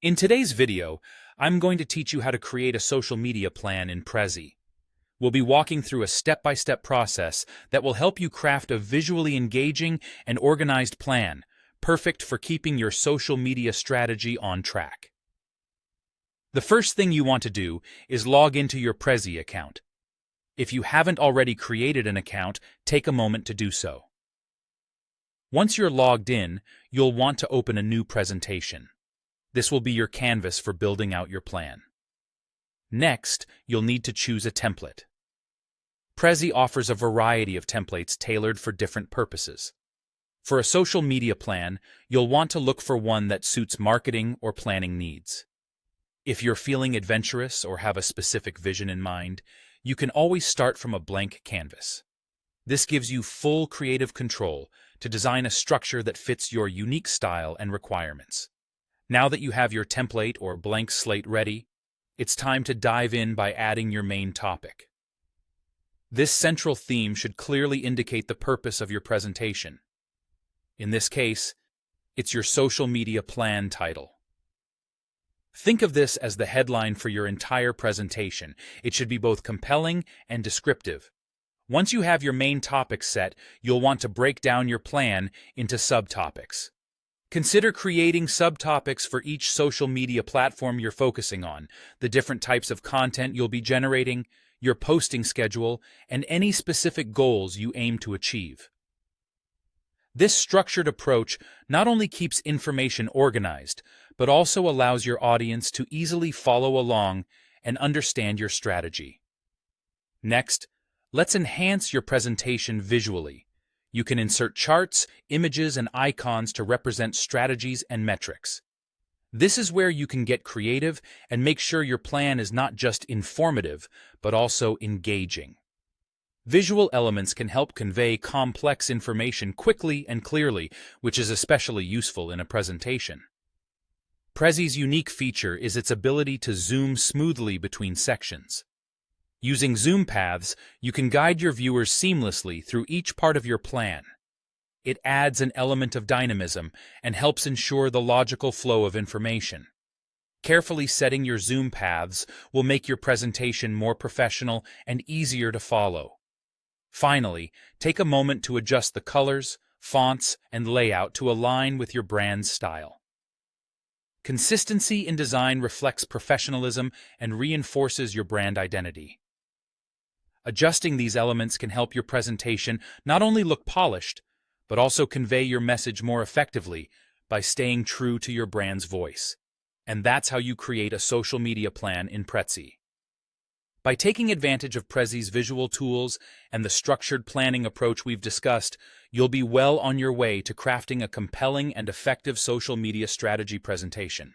In today's video, I'm going to teach you how to create a social media plan in Prezi. We'll be walking through a step-by-step process that will help you craft a visually engaging and organized plan, perfect for keeping your social media strategy on track. The first thing you want to do is log into your Prezi account. If you haven't already created an account, take a moment to do so. Once you're logged in, you'll want to open a new presentation. This will be your canvas for building out your plan. Next, you'll need to choose a template. Prezi offers a variety of templates tailored for different purposes. For a social media plan, you'll want to look for one that suits marketing or planning needs. If you're feeling adventurous or have a specific vision in mind, you can always start from a blank canvas. This gives you full creative control to design a structure that fits your unique style and requirements. Now that you have your template or blank slate ready, it's time to dive in by adding your main topic. This central theme should clearly indicate the purpose of your presentation. In this case, it's your social media plan title. Think of this as the headline for your entire presentation. It should be both compelling and descriptive. Once you have your main topic set, you'll want to break down your plan into subtopics. Consider creating subtopics for each social media platform you're focusing on, the different types of content you'll be generating, your posting schedule, and any specific goals you aim to achieve. This structured approach not only keeps information organized, but also allows your audience to easily follow along and understand your strategy. Next, let's enhance your presentation visually. You can insert charts, images, and icons to represent strategies and metrics. This is where you can get creative and make sure your plan is not just informative, but also engaging. Visual elements can help convey complex information quickly and clearly, which is especially useful in a presentation. Prezi's unique feature is its ability to zoom smoothly between sections. Using zoom paths, you can guide your viewers seamlessly through each part of your plan. It adds an element of dynamism and helps ensure the logical flow of information. Carefully setting your zoom paths will make your presentation more professional and easier to follow. Finally, take a moment to adjust the colors, fonts, and layout to align with your brand's style. Consistency in design reflects professionalism and reinforces your brand identity. Adjusting these elements can help your presentation not only look polished, but also convey your message more effectively by staying true to your brand's voice. And that's how you create a social media plan in Prezi. By taking advantage of Prezi's visual tools and the structured planning approach we've discussed, you'll be well on your way to crafting a compelling and effective social media strategy presentation.